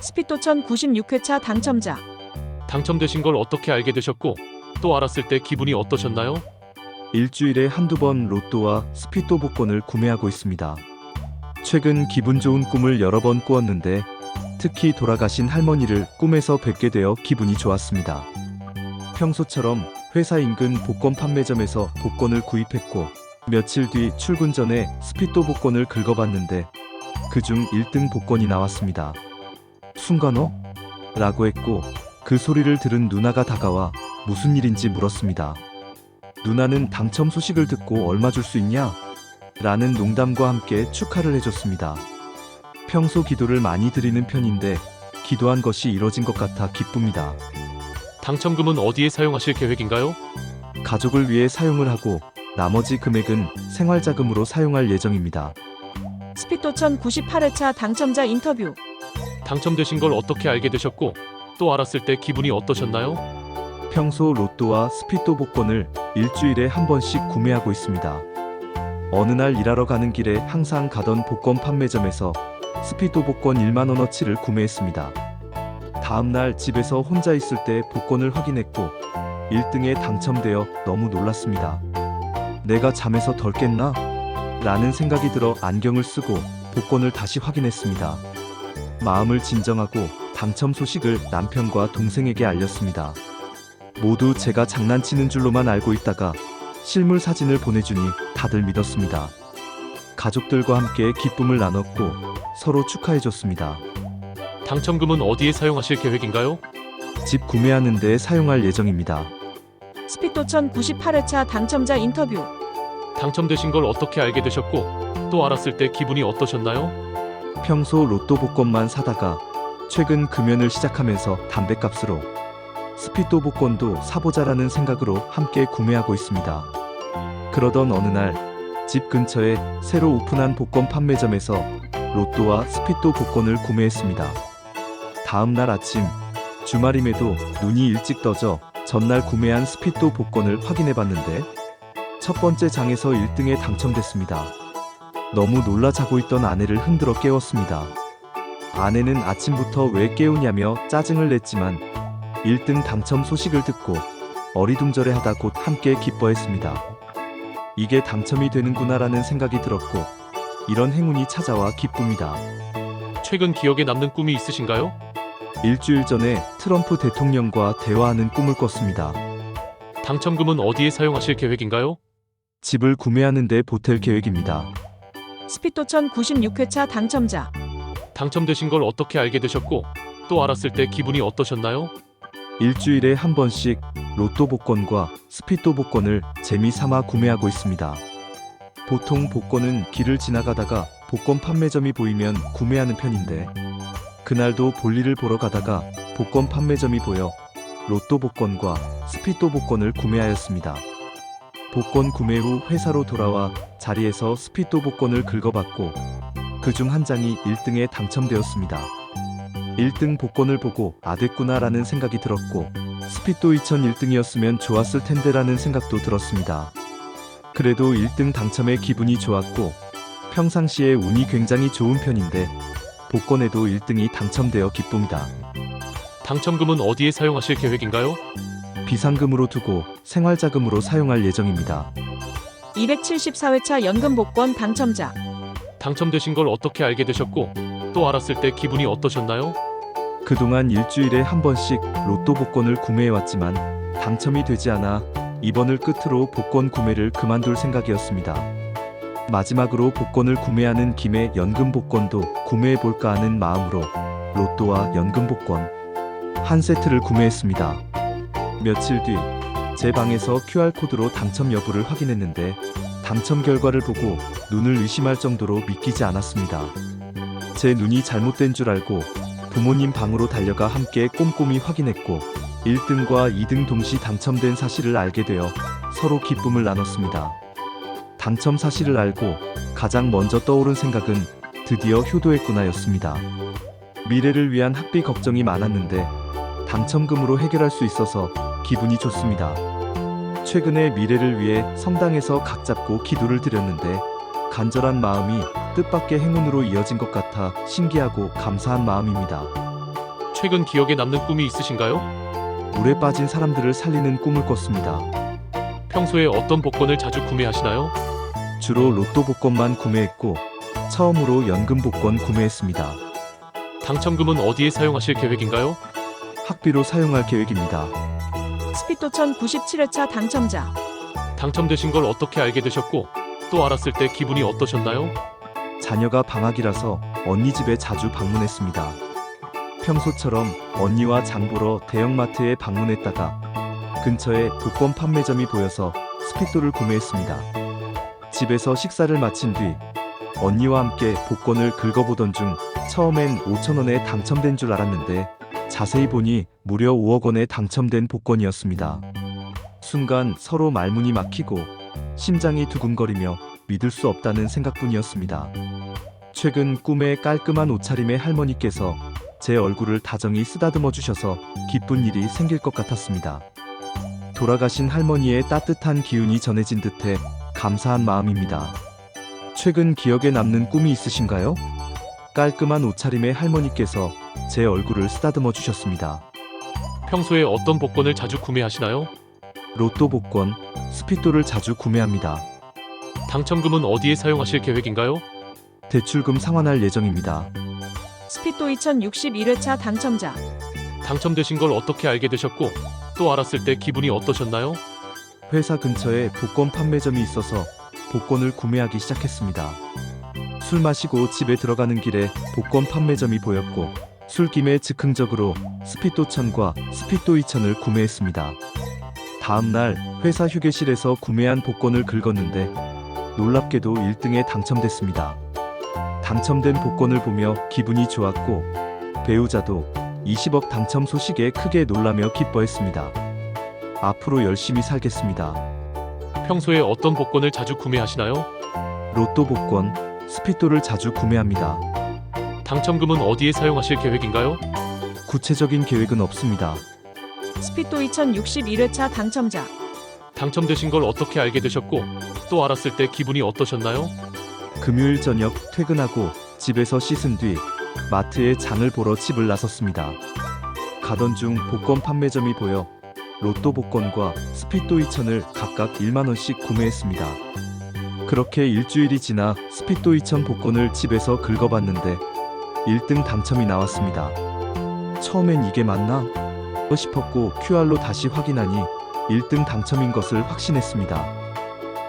스피토천 96회차 당첨자. 당첨되신 걸 어떻게 알게 되셨고 또 알았을 때 기분이 어떠셨나요? 일주일에 한두 번 로또와 스피또 복권을 구매하고 있습니다. 최근 기분 좋은 꿈을 여러 번 꾸었는데 특히 돌아가신 할머니를 꿈에서 뵙게 되어 기분이 좋았습니다. 평소처럼 회사 인근 복권 판매점에서 복권을 구입했고 며칠 뒤 출근 전에 스피또 복권을 긁어봤는데 그중 1등 복권이 나왔습니다. 순간 라고 했고 그 소리를 들은 누나가 다가와 무슨 일인지 물었습니다. 누나는 당첨 소식을 듣고 얼마 줄 수 있냐? 라는 농담과 함께 축하를 해줬습니다. 평소 기도를 많이 드리는 편인데 기도한 것이 이뤄진 것 같아 기쁩니다. 당첨금은 어디에 사용하실 계획인가요? 가족을 위해 사용을 하고 나머지 금액은 생활자금으로 사용할 예정입니다. 스피토천 98회차 당첨자 인터뷰. 당첨되신 걸 어떻게 알게 되셨고 또 알았을 때 기분이 어떠셨나요? 평소 로또와 스피또 복권을 일주일에 한 번씩 구매하고 있습니다. 어느 날 일하러 가는 길에 항상 가던 복권 판매점에서 스피또 복권 1만원어치를 구매했습니다. 다음날 집에서 혼자 있을 때 복권을 확인했고 1등에 당첨되어 너무 놀랐습니다. 내가 잠에서 덜 깼나? 라는 생각이 들어 안경을 쓰고 복권을 다시 확인했습니다. 마음을 진정하고 당첨 소식을 남편과 동생에게 알렸습니다. 모두 제가 장난치는 줄로만 알고 있다가 실물 사진을 보내주니 다들 믿었습니다. 가족들과 함께 기쁨을 나눴고 서로 축하해줬습니다. 당첨금은 어디에 사용하실 계획인가요? 집 구매하는 데 사용할 예정입니다. 스피토천 98회차 당첨자 인터뷰. 당첨되신 걸 어떻게 알게 되셨고 또 알았을 때 기분이 어떠셨나요? 평소 로또 복권만 사다가 최근 금연을 시작하면서 담뱃값으로 스피또 복권도 사보자라는 생각으로 함께 구매하고 있습니다. 그러던 어느 날 집 근처에 새로 오픈한 복권 판매점에서 로또와 스피또 복권을 구매했습니다. 다음 날 아침 주말임에도 눈이 일찍 떠져 전날 구매한 스피또 복권을 확인해봤는데 첫 번째 장에서 1등에 당첨됐습니다. 너무 놀라 자고 있던 아내를 흔들어 깨웠습니다. 아내는 아침부터 왜 깨우냐며 짜증을 냈지만 1등 당첨 소식을 듣고 어리둥절해하다 곧 함께 기뻐했습니다. 이게 당첨이 되는구나라는 생각이 들었고 이런 행운이 찾아와 기쁩니다. 최근 기억에 남는 꿈이 있으신가요? 일주일 전에 트럼프 대통령과 대화하는 꿈을 꿨습니다. 당첨금은 어디에 사용하실 계획인가요? 집을 구매하는 데 보탤 계획입니다. 스피토천 96회차 당첨자. 당첨되신 걸 어떻게 알게 되셨고 또 알았을 때 기분이 어떠셨나요? 일주일에 한 번씩 로또 복권과 스피또 복권을 재미삼아 구매하고 있습니다. 보통 복권은 길을 지나가다가 복권 판매점이 보이면 구매하는 편인데 그날도 볼일을 보러 가다가 복권 판매점이 보여 로또 복권과 스피또 복권을 구매하였습니다. 복권 구매 후 회사로 돌아와 자리에서 스피또 복권을 긁어봤고 그중 한 장이 1등에 당첨되었습니다. 1등 복권을 보고 됐구나 라는 생각이 들었고 스피또 2001등이었으면 좋았을 텐데 라는 생각도 들었습니다. 그래도 1등 당첨에 기분이 좋았고 평상시에 운이 굉장히 좋은 편인데 복권에도 1등이 당첨되어 기쁩니다. 당첨금은 어디에 사용하실 계획인가요? 비상금으로 두고 생활자금으로 사용할 예정입니다. 274회차 연금 복권 당첨자. 당첨되신 걸 어떻게 알게 되셨고 또 알았을 때 기분이 어떠셨나요? 그동안 일주일에 한 번씩 로또 복권을 구매해왔지만 당첨이 되지 않아 이번을 끝으로 복권 구매를 그만둘 생각이었습니다. 마지막으로 복권을 구매하는 김에 연금 복권도 구매해볼까 하는 마음으로 로또와 연금 복권 한 세트를 구매했습니다. 며칠 뒤 제 방에서 QR코드로 당첨 여부를 확인했는데 당첨 결과를 보고 눈을 의심할 정도로 믿기지 않았습니다. 제 눈이 잘못된 줄 알고 부모님 방으로 달려가 함께 꼼꼼히 확인했고 1등과 2등 동시 당첨된 사실을 알게 되어 서로 기쁨을 나눴습니다. 당첨 사실을 알고 가장 먼저 떠오른 생각은 드디어 효도했구나 였습니다. 미래를 위한 학비 걱정이 많았는데 당첨금으로 해결할 수 있어서 기분이 좋습니다. 최근에 미래를 위해 성당에서 각 잡고 기도를 드렸는데 간절한 마음이 뜻밖의 행운으로 이어진 것 같아 신기하고 감사한 마음입니다. 최근 기억에 남는 꿈이 있으신가요? 물에 빠진 사람들을 살리는 꿈을 꿨습니다. 평소에 어떤 복권을 자주 구매하시나요? 주로 로또 복권만 구매했고 처음으로 연금 복권 구매했습니다. 당첨금은 어디에 사용하실 계획인가요? 학비로 사용할 계획입니다. 스피토천 97회차 당첨자. 당첨되신 걸 어떻게 알게 되셨고 또 알았을 때 기분이 어떠셨나요? 자녀가 방학이라서 언니 집에 자주 방문했습니다. 평소처럼 언니와 장 보러 대형마트에 방문했다가 근처에 복권 판매점이 보여서 스피또를 구매했습니다. 집에서 식사를 마친 뒤 언니와 함께 복권을 긁어보던 중 처음엔 5,000원에 당첨된 줄 알았는데 자세히 보니 무려 5억 원에 당첨된 복권이었습니다. 순간 서로 말문이 막히고 심장이 두근거리며 믿을 수 없다는 생각뿐이었습니다. 최근 꿈에 깔끔한 옷차림의 할머니께서 제 얼굴을 다정히 쓰다듬어 주셔서 기쁜 일이 생길 것 같았습니다. 돌아가신 할머니의 따뜻한 기운이 전해진 듯해 감사한 마음입니다. 최근 기억에 남는 꿈이 있으신가요? 깔끔한 옷차림의 할머니께서 제 얼굴을 쓰다듬어 주셨습니다. 평소에 어떤 복권을 자주 구매하시나요? 로또 복권, 스피또를 자주 구매합니다. 당첨금은 어디에 사용하실 계획인가요? 대출금 상환할 예정입니다. 스피또 2061회차 당첨자. 당첨되신 걸 어떻게 알게 되셨고 또 알았을 때 기분이 어떠셨나요? 회사 근처에 복권 판매점이 있어서 복권을 구매하기 시작했습니다. 술 마시고 집에 들어가는 길에 복권 판매점이 보였고 술김에 즉흥적으로 스피또 1000과 스피또 2000을 구매했습니다. 다음날 회사 휴게실에서 구매한 복권을 긁었는데 놀랍게도 1등에 당첨됐습니다. 당첨된 복권을 보며 기분이 좋았고 배우자도 20억 당첨 소식에 크게 놀라며 기뻐했습니다. 앞으로 열심히 살겠습니다. 평소에 어떤 복권을 자주 구매하시나요? 로또 복권, 스피또를 자주 구매합니다. 당첨금은 어디에 사용하실 계획인가요? 구체적인 계획은 없습니다. 스피또 2061회차 당첨자. 당첨되신 걸 어떻게 알게 되셨고 또 알았을 때 기분이 어떠셨나요? 금요일 저녁 퇴근하고 집에서 씻은 뒤 마트에 장을 보러 집을 나섰습니다. 가던 중 복권 판매점이 보여 로또 복권과 스피또 2000을 각각 1만원씩 구매했습니다. 그렇게 일주일이 지나 스피또 2000 복권을 집에서 긁어봤는데 1등 당첨이 나왔습니다. 처음엔 이게 맞나? 싶었고 QR로 다시 확인하니 1등 당첨인 것을 확신했습니다.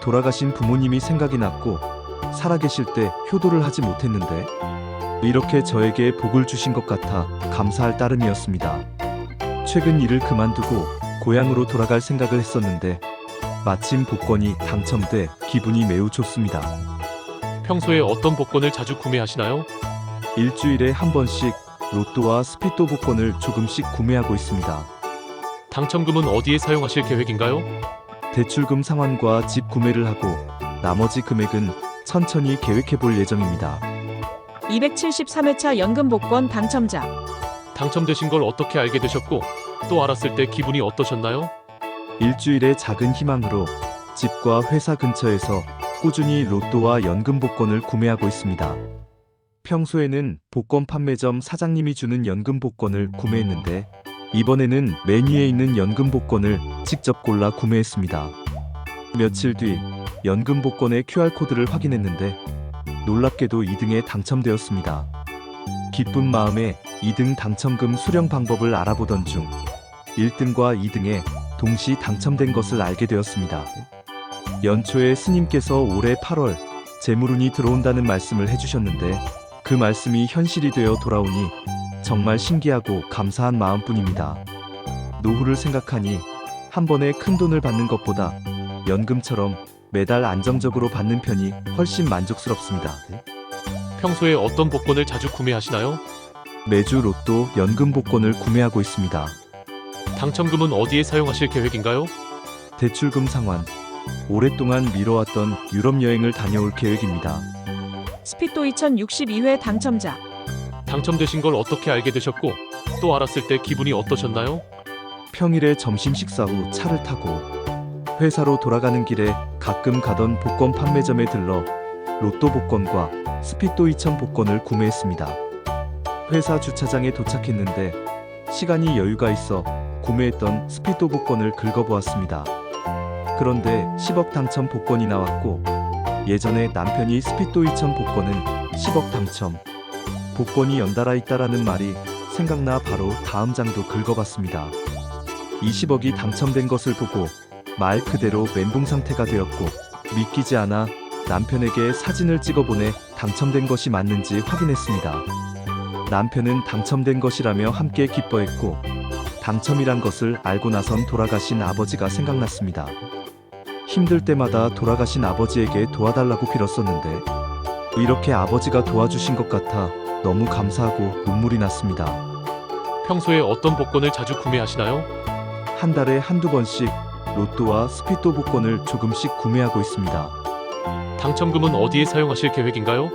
돌아가신 부모님이 생각이 났고 살아계실 때 효도를 하지 못했는데 이렇게 저에게 복을 주신 것 같아 감사할 따름이었습니다. 최근 일을 그만두고 고향으로 돌아갈 생각을 했었는데 마침 복권이 당첨돼 기분이 매우 좋습니다. 평소에 어떤 복권을 자주 구매하시나요? 일주일에 한 번씩 로또와 스피또 복권을 조금씩 구매하고 있습니다. 당첨금은 어디에 사용하실 계획인가요? 대출금 상환과 집 구매를 하고 나머지 금액은 천천히 계획해 볼 예정입니다. 273회차 연금 복권 당첨자. 당첨되신 걸 어떻게 알게 되셨고 또 알았을 때 기분이 어떠셨나요? 일주일의 작은 희망으로 집과 회사 근처에서 꾸준히 로또와 연금 복권을 구매하고 있습니다. 평소에는 복권 판매점 사장님이 주는 연금 복권을 구매했는데 이번에는 메뉴에 있는 연금 복권을 직접 골라 구매했습니다. 며칠 뒤 연금 복권의 QR코드를 확인했는데 놀랍게도 2등에 당첨되었습니다. 기쁜 마음에 2등 당첨금 수령 방법을 알아보던 중 1등과 2등에 동시 당첨된 것을 알게 되었습니다. 연초에 스님께서 올해 8월 재물운이 들어온다는 말씀을 해주셨는데 그 말씀이 현실이 되어 돌아오니 정말 신기하고 감사한 마음뿐입니다. 노후를 생각하니 한 번에 큰 돈을 받는 것보다 연금처럼 매달 안정적으로 받는 편이 훨씬 만족스럽습니다. 평소에 어떤 복권을 자주 구매하시나요? 매주 로또 연금 복권을 구매하고 있습니다. 당첨금은 어디에 사용하실 계획인가요? 대출금 상환, 오랫동안 미뤄왔던 유럽 여행을 다녀올 계획입니다. 스피또 2062회 당첨자. 당첨되신 걸 어떻게 알게 되셨고 또 알았을 때 기분이 어떠셨나요? 평일에 점심 식사 후 차를 타고 회사로 돌아가는 길에 가끔 가던 복권 판매점에 들러 로또 복권과 스피또 2000 복권을 구매했습니다. 회사 주차장에 도착했는데 시간이 여유가 있어 구매했던 스피또 복권을 긁어보았습니다. 그런데 10억 당첨 복권이 나왔고 예전에 남편이 스피또 2000 복권은 10억 당첨 복권이 연달아 있다라는 말이 생각나 바로 다음 장도 긁어봤습니다. 20억이 당첨된 것을 보고 말 그대로 멘붕 상태가 되었고 믿기지 않아 남편에게 사진을 찍어보내 당첨된 것이 맞는지 확인했습니다. 남편은 당첨된 것이라며 함께 기뻐했고 당첨이란 것을 알고 나선 돌아가신 아버지가 생각났습니다. 힘들 때마다 돌아가신 아버지에게 도와달라고 빌었었는데 이렇게 아버지가 도와주신 것 같아 너무 감사하고 눈물이 났습니다. 평소에 어떤 복권을 자주 구매하시나요? 한 달에 한두 번씩 로또와 스피또 복권을 조금씩 구매하고 있습니다. 당첨금은 어디에 사용하실 계획인가요?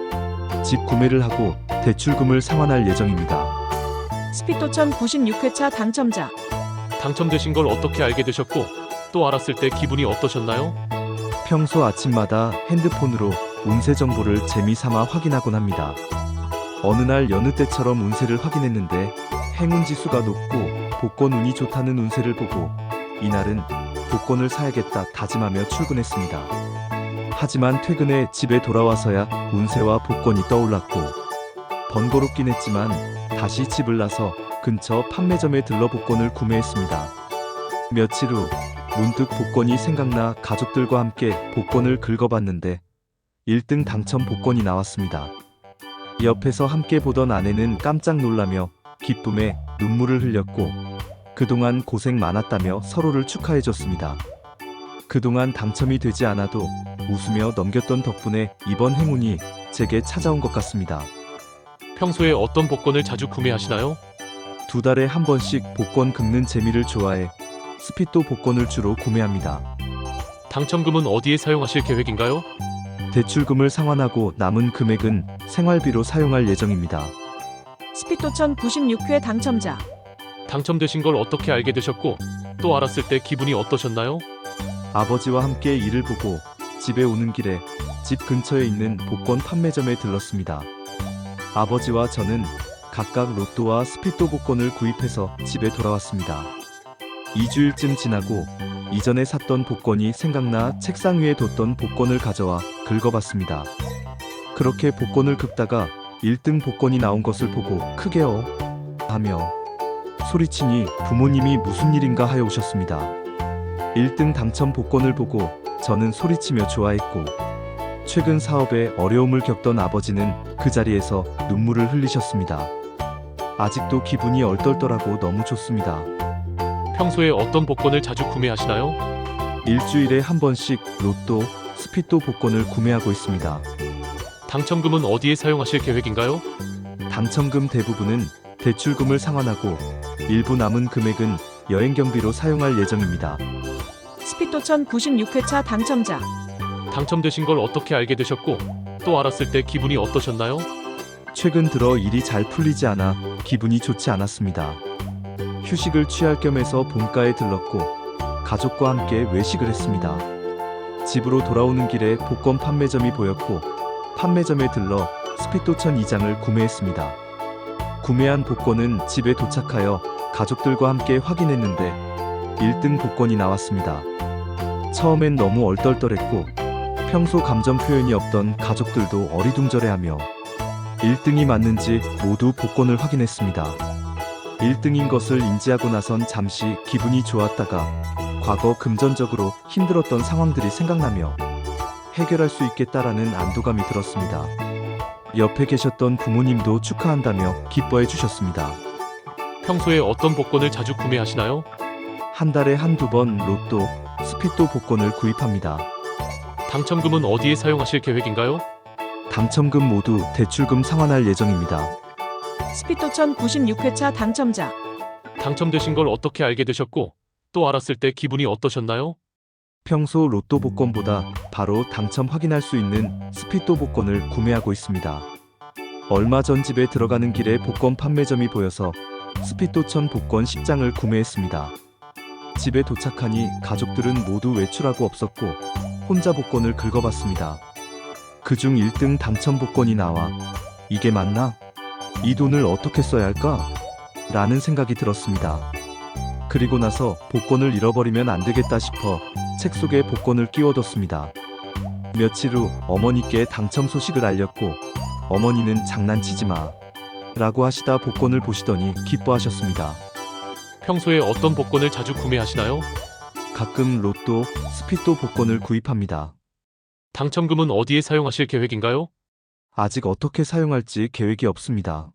집 구매를 하고 대출금을 상환할 예정입니다. 스피또천 96회차 당첨자. 당첨되신 걸 어떻게 알게 되셨고 또 알았을 때 기분이 어떠셨나요? 평소 아침마다 핸드폰으로 운세 정보를 재미삼아 확인하곤 합니다. 어느 날 여느 때처럼 운세를 확인했는데 행운 지수가 높고 복권 운이 좋다는 운세를 보고 이날은 복권을 사야겠다 다짐하며 출근했습니다. 하지만 퇴근해 집에 돌아와서야 운세와 복권이 떠올랐고 번거롭긴 했지만 다시 집을 나서 근처 판매점에 들러 복권을 구매했습니다. 며칠 후 문득 복권이 생각나 가족들과 함께 복권을 긁어봤는데 1등 당첨 복권이 나왔습니다. 옆에서 함께 보던 아내는 깜짝 놀라며 기쁨에 눈물을 흘렸고 그동안 고생 많았다며 서로를 축하해줬습니다. 그동안 당첨이 되지 않아도 웃으며 넘겼던 덕분에 이번 행운이 제게 찾아온 것 같습니다. 평소에 어떤 복권을 자주 구매하시나요? 2달에 한 번씩 복권 긁는 재미를 좋아해 스피또 복권을 주로 구매합니다. 당첨금은 어디에 사용하실 계획인가요? 대출금을 상환하고 남은 금액은 생활비로 사용할 예정입니다. 스피또천 96회 당첨자. 당첨되신 걸 어떻게 알게 되셨고 또 알았을 때 기분이 어떠셨나요? 아버지와 함께 일을 보고 집에 오는 길에 집 근처에 있는 복권 판매점에 들렀습니다. 아버지와 저는 각각 로또와 스피또 복권을 구입해서 집에 돌아왔습니다. 2주일쯤 지나고 이전에 샀던 복권이 생각나 책상 위에 뒀던 복권을 가져와 긁어봤습니다. 그렇게 복권을 긁다가 1등 복권이 나온 것을 보고 크게 하며 소리치니 부모님이 무슨 일인가 하여 오셨습니다. 1등 당첨 복권을 보고 저는 소리치며 좋아했고 최근 사업에 어려움을 겪던 아버지는 그 자리에서 눈물을 흘리셨습니다. 아직도 기분이 얼떨떨하고 너무 좋습니다. 평소에 어떤 복권을 자주 구매하시나요? 일주일에 한 번씩 로또, 스피또 복권을 구매하고 있습니다. 당첨금은 어디에 사용하실 계획인가요? 당첨금 대부분은 대출금을 상환하고 일부 남은 금액은 여행 경비로 사용할 예정입니다. 스피또천 96회차 당첨자. 당첨되신 걸 어떻게 알게 되셨고 또 알았을 때 기분이 어떠셨나요? 최근 들어 일이 잘 풀리지 않아 기분이 좋지 않았습니다. 휴식을 취할 겸해서 본가에 들렀고 가족과 함께 외식을 했습니다. 집으로 돌아오는 길에 복권 판매점이 보였고 판매점에 들러 스피또천 2장을 구매했습니다. 구매한 복권은 집에 도착하여 가족들과 함께 확인했는데 1등 복권이 나왔습니다. 처음엔 너무 얼떨떨했고 평소 감정 표현이 없던 가족들도 어리둥절해하며 1등이 맞는지 모두 복권을 확인했습니다. 1등인 것을 인지하고 나선 잠시 기분이 좋았다가 과거 금전적으로 힘들었던 상황들이 생각나며 해결할 수 있겠다라는 안도감이 들었습니다. 옆에 계셨던 부모님도 축하한다며 기뻐해 주셨습니다. 평소에 어떤 복권을 자주 구매하시나요? 한 달에 한두 번 로또, 스피또 복권을 구입합니다. 당첨금은 어디에 사용하실 계획인가요? 당첨금 모두 대출금 상환할 예정입니다. 스피또천 96회차 당첨자. 당첨되신 걸 어떻게 알게 되셨고 또 알았을 때 기분이 어떠셨나요? 평소 로또 복권보다 바로 당첨 확인할 수 있는 스피또 복권을 구매하고 있습니다. 얼마 전 집에 들어가는 길에 복권 판매점이 보여서 스피또천 복권 10장을 구매했습니다. 집에 도착하니 가족들은 모두 외출하고 없었고 혼자 복권을 긁어봤습니다. 그중 1등 당첨 복권이 나와 이게 맞나? 이 돈을 어떻게 써야 할까? 라는 생각이 들었습니다. 그리고 나서 복권을 잃어버리면 안 되겠다 싶어 책 속에 복권을 끼워뒀습니다. 며칠 후 어머니께 당첨 소식을 알렸고 어머니는 장난치지 마 라고 하시다 복권을 보시더니 기뻐하셨습니다. 평소에 어떤 복권을 자주 구매하시나요? 가끔 로또, 스피또 복권을 구입합니다. 당첨금은 어디에 사용하실 계획인가요? 아직 어떻게 사용할지 계획이 없습니다.